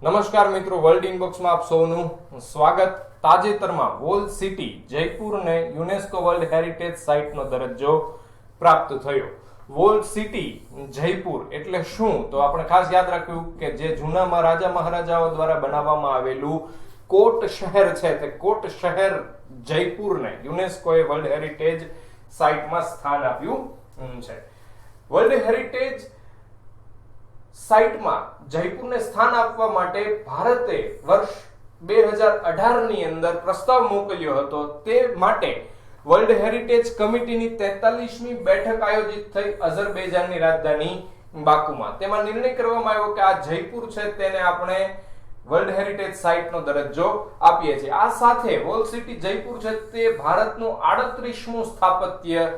નમસ્કાર મિત્રો, વર્લ્ડ ઇનબોક્સમાં આપ સૌનું સ્વાગત. તાજેતરમાં વોલ સિટી જયપુરને યુનેસ્કો વર્લ્ડ હેરિટેજ સાઇટનો દરજ્જો પ્રાપ્ત થયો. વોલ સિટી જયપુર એટલે શું? તો આપણે ખાસ યાદ રાખ્યું કે જે જૂના રાજા મહારાજાઓ દ્વારા બનાવવામાં આવેલું કોટ શહેર છે, તે કોટ શહેર જયપુરને યુનેસ્કોએ વર્લ્ડ હેરિટેજ સાઇટમાં સ્થાન આપ્યું છે. વર્લ્ડ હેરિટેજ સાઇટમાં જયપુરને સ્થાન આપવા માટે ભારતે વર્ષ 2018 ની અંદર પ્રસ્તાવ મોકલ્યો હતો. તે માટે વર્લ્ડ હેરિટેજ કમિટીની 43મી બેઠક આયોજિત થઈ અઝરબૈજાનની રાજધાની બાકુમાં. તેમાં નિર્ણય કરવામાં આવ્યો કે આ જયપુર છે તેને આપણે વર્લ્ડ હેરિટેજ સાઇટનો દરજ્જો આપીએ છીએ. આ સાથે વોલ સિટી જયપુર છે તે ભારતનું 38મું સ્થાપત્ય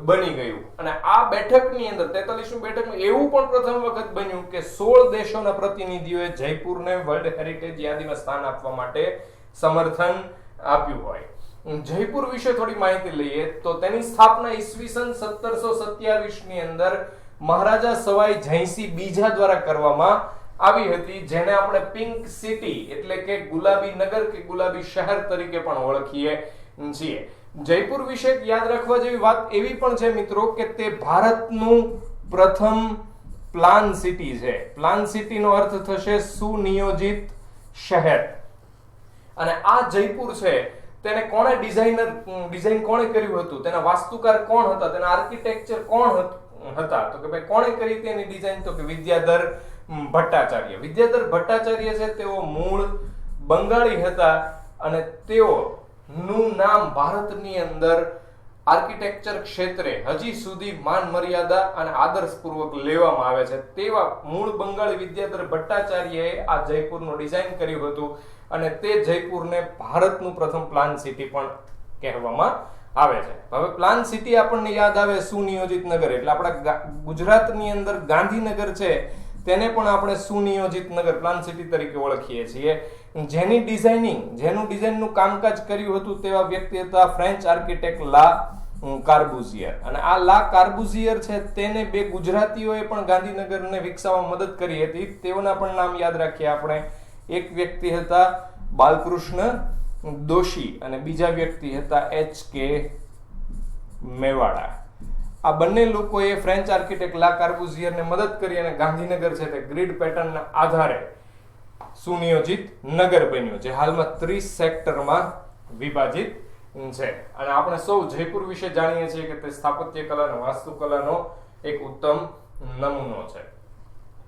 બની ગયું. અને આ બેઠકની અંદર 43મી બેઠકમાં એવું પણ પ્રથમ વખત બન્યું કે 16 દેશોના પ્રતિનિધિઓએ જયપુરને વર્લ્ડ હેરિટેજ યાદીમાં સ્થાન આપવા માટે સમર્થન આપ્યું હોય. જયપુર વિશે થોડી માહિતી લઈએ તો તેની સ્થાપના ઈસવીસન 1727 ની અંદર મહારાજા સવાઈ જયસિંહ બીજા દ્વારા કરવામાં આવી હતી, જેને આપણે પિંક સિટી એટલે કે ગુલાબી નગર કે ગુલાબી શહેર તરીકે પણ ઓળખીએ છીએ. જયપુર વિશે યાદ રાખવા જેવી વાત એવી પણ છે મિત્રો કે તે ભારતનું પ્રથમ પ્લાન સિટી છે. પ્લાન સિટીનો અર્થ થશે સુનિયોજિત શહેર. અને આ જયપુર છે તેને કોણે ડિઝાઇન કોણે કર્યું હતું, તેના વાસ્તુકાર કોણ હતા, તેના આર્કિટેક્ચર કોણ હતા, તો કે ભાઈ કોણે કરી તેની ડિઝાઇન? તો કે વિદ્યાધર ભટ્ટાચાર્ય. વિદ્યાધર ભટ્ટાચાર્ય છે તેઓ મૂળ બંગાળી હતા અને તેઓ નું નામ ભારતની અંદર આર્કિટેક્ચર ક્ષેત્રે હજી સુધી માન મર્યાદા અને આદર્શપૂર્વક લેવામાં આવે છે. તેવા મૂળ બંગાળી વિદ્યાધર ભટ્ટાચાર્યએ આ જયપુરનું ડિઝાઇન કર્યું હતું અને તે જયપુરને ભારતનું પ્રથમ પ્લાન સિટી પણ કહેવામાં આવે છે. હવે પ્લાન સિટી આપણને યાદ આવે સુનિયોજિત નગર એટલે આપણા ગુજરાતની અંદર ગાંધીનગર છે તેને પણ આપણે સુનિયોજિત નગર પ્લાન સિટી તરીકે ઓળખીએ છીએ. જેનું ડિઝાઇનનું કામકાજ કર્યું હતું તેવા વ્યક્તિ હતા ફ્રેન્ચ આર્કિટેક્ટ લા કાર્બુઝિયર. અને આ લા કાર્બુઝિયર છે તેને બે ગુજરાતીઓએ પણ ગાંધીનગરને વિકસાવવામાં મદદ કરી હતી. તેઓના પણ નામ યાદ રાખીએ આપણે. એક વ્યક્તિ હતા બાલકૃષ્ણ દોશી અને બીજા વ્યક્તિ હતા HK મેવાડા. આ બંને લોકોએ ફ્રેન્ચ આર્કિટેક્ટ લા કાર્બુઝિયરને મદદ કરી અને ગાંધીનગર છે તે ગ્રીડ પેટર્નના આધારે સુનિયોજિત નગર બન્યું, જે હાલમાં 30 સેક્ટરમાં વિભાજિત છે. અને આપણે સૌ જયપુર વિશે જાણીએ છીએ કે તે સ્થાપત્ય કલા અને વાસ્તુકલાનો એક ઉત્તમ નમૂનો છે.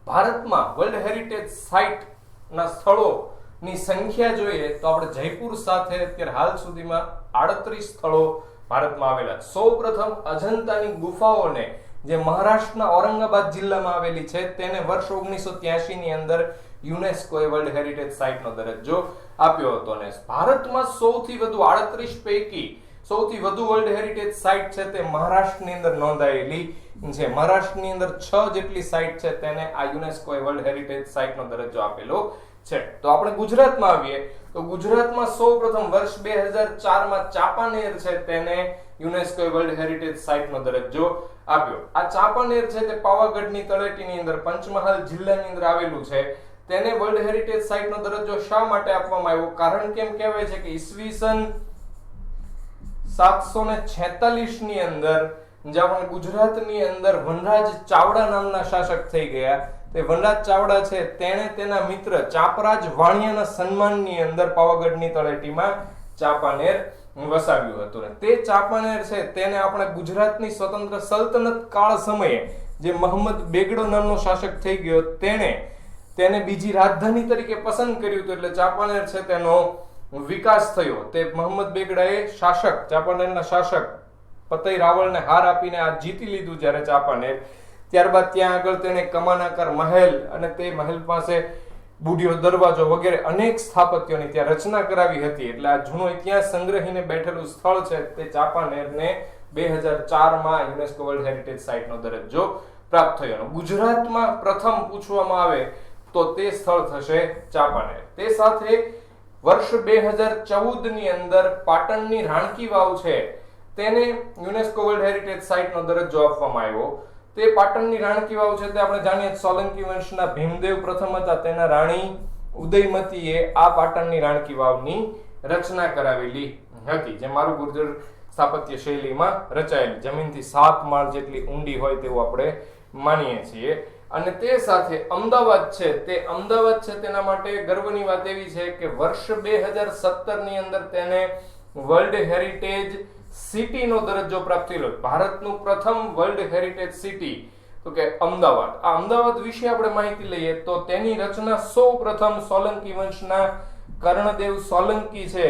ભારતમાં વર્લ્ડ હેરિટેજ સાઇટના સ્થળોની સંખ્યા જોઈએ તો આપણે જયપુર સાથે અત્યારે હાલ સુધીમાં 38 સ્થળો ભારતમાં આવેલા. સૌપ્રથમ અજંતાની ગુફાઓને જે મહારાષ્ટ્રના ઔરંગાબાદ જિલ્લામાં આવેલી છે તેને વર્ષ 1983 ની અંદર યુનેસ્કોએ વર્લ્ડ હેરિટેજ સાઇટનો દરજ્જો આપ્યો હતો. અને ભારતમાં સૌથી વધુ 38 પૈકી સૌથી વધુ વર્લ્ડ હેરિટેજ સાઇટ છે તે મહારાષ્ટ્રની અંદર નોંધાયેલી છે. મહારાષ્ટ્રની અંદર 6 જેટલી સાઇટ છે તેને આ યુનેસ્કોએ વર્લ્ડ હેરિટેજ સાઇટનો દરજ્જો આપેલો છે. તો આપણે ગુજરાતમાં આવીએ તો ગુજરાતમાં સૌપ્રથમ વર્ષ 2004માં ચાંપાનેર છે તેને યુનેસ્કોએ વર્લ્ડ હેરિટેજ સાઇટનો દરજ્જો આપ્યો. આ ચાંપાનેર છે તે પાવાગઢની તળેટીની અંદર પંચમહાલ જિલ્લાની અંદર આવેલું છે. તેને વર્લ્ડ હેરિટેજ સાઇટનો દરજ્જો શા માટે આપવામાં આવ્યો? કારણ કે એમ કહેવાય છે કે ઈસવીસન 746 ની અંદર જ્યાં ગુજરાતની અંદર વનરાજ ચાવડા નામના શાસક થઈ ગયા. તે વનરાજ ચાવડા છે તેણે તેના મિત્ર ચાપરાજ વાણિયાના સન્માનની અંદર પાવાગઢની તળેટીમાં ચાંપાનેર વસાવ્યું હતું. તે ચાંપાનેર છે તેને આપણે ગુજરાતની સ્વતંત્ર સલ્તનત કાળ સમયે જે મોહમ્મદ બેગડો નામનો શાસક થઈ ગયો તેને બીજી રાજધાની તરીકે પસંદ કર્યું હતું. એટલે ચાંપાનેર છે તેનો વિકાસ થયો. તે મોહમ્મદ બેગડાએ ચાંપાનેરના શાસક પતઈ રાવળને હાર આપીને આ જીતી લીધું જ્યારે ચાંપાનેર. ત્યારબાદ ત્યાં આગળ તેને કમાનાકાર મહેલ અને તે મહેલ પાસે બુઢિયો દરવાજો વગેરે અનેક સ્થાપત્યોની ત્યાં રચના કરાવી હતી. એટલે આ જૂનો ઇતિહાસ સંગ્રહીને બેઠેલું સ્થળ છે તે ચાંપાનેરને 2004માં યુનેસ્કો વર્લ્ડ હેરિટેજ સાઇટનો દરજ્જો પ્રાપ્ત થયો. ગુજરાતમાં પ્રથમ પૂછવામાં આવે તો તે સ્થળ થશે ચાંપાનેર. તે સાથે વર્ષ 2014 ની અંદર પાટણની રાણકી વાવ છે તેને યુનેસ્કો વર્લ્ડ હેરિટેજ સાઇટનો દરજ્જો આપવામાં આવ્યો. તે પાટણની રાણકી વાવ છે તે આપણે જાણીએ સોલંકી વંશના ભીમદેવ પ્રથમ હતા, તેના રાણી ઉદયમતીએ આ પાટણની રાણકી વાવની રચના કરાવેલી હતી, જે મારું ગુર્જર સ્થાપત્ય શૈલીમાં રચાયેલી, જમીનથી 7 માળ જેટલી ઊંડી હોય તેવું આપણે માનીએ છીએ. અને તે સાથે અમદાવાદ છે, તેના માટે ગર્વની વાત એવી છે કે વર્ષ 2017 ની અંદર તેને વર્લ્ડ હેરિટેજ સિટીનો દરજ્જો પ્રાપ્ત થયેલો. ભારતનું પ્રથમ વર્લ્ડ હેરિટેજ સિટી તો કે અમદાવાદ. આ અમદાવાદ વિશે આપણે માહિતી લઈએ તો તેની રચના સૌપ્રથમ સોલંકી વંશના કર્ણદેવ સોલંકી છે,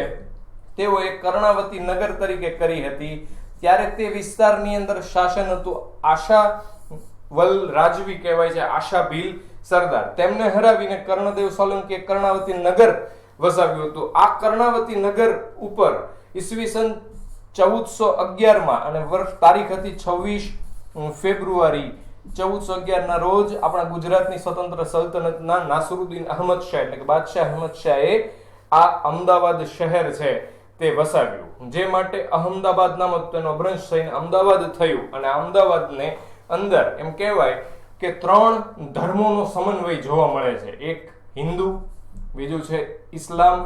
તેઓએ કર્ણાવતી નગર તરીકે કરી હતી. ત્યારે તે વિસ્તારની અંદર શાસન હતું આશાવલ રાજવી કહેવાય છે, આશા ભીલ સરદાર. તેમને હરાવીને કર્ણદેવ સોલંકીએ કર્ણાવતી નગર વસાવ્યું હતું. આ કર્ણાવતી નગર ઉપર ઈસવીસન 1411 માં અને વર્ષ તારીખ હતી 26 ફેબ્રુઆરી 1411 ના રોજ આપણા ગુજરાતની સ્વતંત્ર સલ્તનતના નાસિરુદ્દીન અહમદ શાહ એટલે કે બાદશાહ અહમદ શાહે આ અમદાવાદ શહેર છે તે વસાવ્યું, જે માટે અહમદાબાદ નામ હતું, તેનો અપભ્રંશ થઈને અમદાવાદ થયું. અને અમદાવાદને અંદર એમ કહેવાય કે 3 ધર્મોનો સમન્વય જોવા મળે છે. એક હિન્દુ, બીજું છે ઇસ્લામ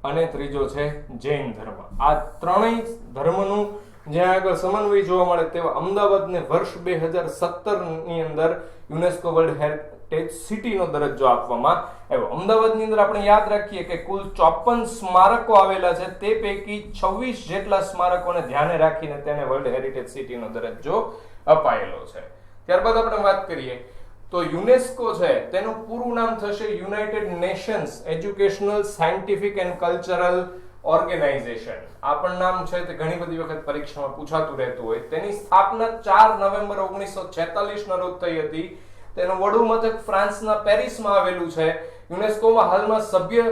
અને ત્રીજો છે જૈન ધર્મ. આ ત્રણેય ધર્મનું જ્યાં આગળ સમન્વય જોવા મળે તેવા અમદાવાદને વર્ષ 2017 ની અંદર યુનેસ્કો વર્લ્ડ હેરિટેજ સિટીનો દરજ્જો આપવામાં આવ્યો. અમદાવાદની અંદર આપણે યાદ રાખીએ કે કુલ 54 સ્મારકો આવેલા છે, તે પૈકી 26 જેટલા સ્મારકોને ધ્યાને રાખીને તેને વર્લ્ડ હેરિટેજ સિટીનો દરજ્જો અપાયેલો છે. ત્યારબાદ આપણે વાત કરીએ તો યુનેસ્કો છે તેનું પૂરું નામ થશે United Nations Educational, Scientific and Cultural Organization. આ પણ નામ છે તે ઘણી બધી વખત પરીક્ષામાં પૂછાતું રહેતું હોય. તેની સ્થાપના 4 નવેમ્બર 1946 ના રોજ થઈ હતી. તેનું વડું મથક ફ્રાન્સના પેરિસમાં આવેલું છે. યુનેસ્કોમાં હાલમાં સભ્ય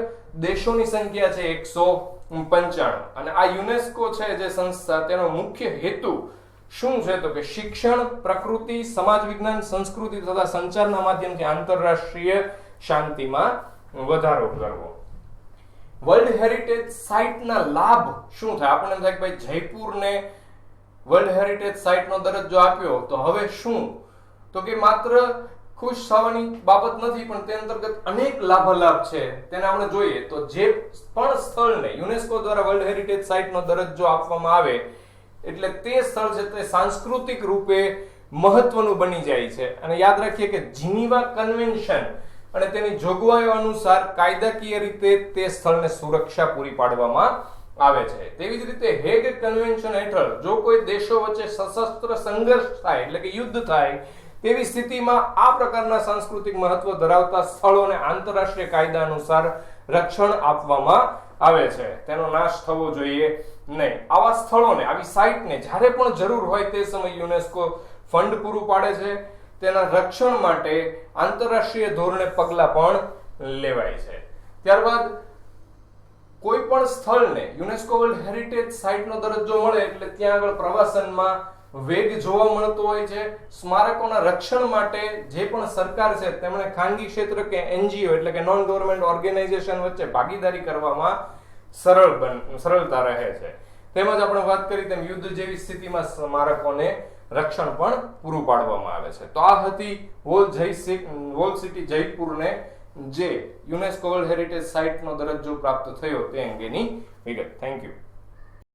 દેશોની સંખ્યા છે 195. અને આ યુનેસ્કો છે જે સંસ્થા, તેનો મુખ્ય હેતુ શું છે તો કે શિક્ષણ, પ્રકૃતિ, સમાજ વિજ્ઞાન, સંસ્કૃતિ તથા સંચારના માધ્યમથી આંતરરાષ્ટ્રીય શાંતિમાં વધારો કરવો. વર્લ્ડ હેરિટેજ સાઇટના લાભ શું થાય? આપણને એમ થાય કે ભાઈ જયપુરને વર્લ્ડ હેરિટેજ સાઇટનો દરજ્જો આપ્યો તો હવે શું, તો કે માત્ર ખુશ થવાની બાબત નથી, પણ તે અંતર્ગત અનેક લાભાલાભ છે. તેને આપણે જોઈએ તો જે પણ સ્થળને યુનેસ્કો દ્વારા વર્લ્ડ હેરિટેજ સાઇટનો દરજ્જો આપવામાં આવે એટલે તે સ્થળ છે તે સાંસ્કૃતિક રૂપે મહત્વનું બની જાય છે. અને યાદ રાખીએ કે જીનીવા કન્વેન્શન અને તેની જોગવાઈઓ અનુસાર કાયદાકીય રીતે તે સ્થળને સુરક્ષા પૂરી પાડવામાં આવે છે. તેવી જ રીતે હેગ કન્વેન્શન હેઠળ જો કોઈ દેશો વચ્ચે સશસ્ત્ર સંઘર્ષ થાય એટલે કે યુદ્ધ થાય તેવી સ્થિતિમાં આ પ્રકારના સાંસ્કૃતિક મહત્વ ધરાવતા સ્થળોને આંતરરાષ્ટ્રીય કાયદા અનુસાર રક્ષણ આપવામાં આવે છે. તેનો નાશ થવો જોઈએ નહીં. આવા સ્થળોને, આવી સાઇટને જ્યારે પણ જરૂર હોય તે સમયે યુનેસ્કો ફંડ પૂરું પાડે છે. તેના રક્ષણ માટે આંતરરાષ્ટ્રીય ધોરણે પગલાં પણ લેવાય છે. ત્યારબાદ કોઈ પણ સ્થળને યુનેસ્કો વર્લ્ડ હેરિટેજ સાઇટનો દરજ્જો મળે એટલે ત્યાં આગળ પ્રવાસનમાં વેગ જોવા મળતો હોય છે. સ્મારકોના રક્ષણ માટે જે પણ સરકાર છે તેમણે ખાનગી ક્ષેત્ર કે એનજીઓ એટલે કે નોન ગવર્નમેન્ટ ઓર્ગેનાઇઝેશન વચ્ચે ભાગીદારી કરવામાં સરળતા રહે છે. તેમજ આપણે વાત કરી તેમ યુદ્ધ જેવી સ્થિતિમાં સ્મારકોને રક્ષણ પણ પૂરું પાડવામાં આવે છે. તો આ હતી વોલ સિટી જયપુરને જે યુનેસ્કો વર્લ્ડ હેરિટેજ સાઇટનો દરજ્જો પ્રાપ્ત થયો તે અંગેની વિગત. Thank you.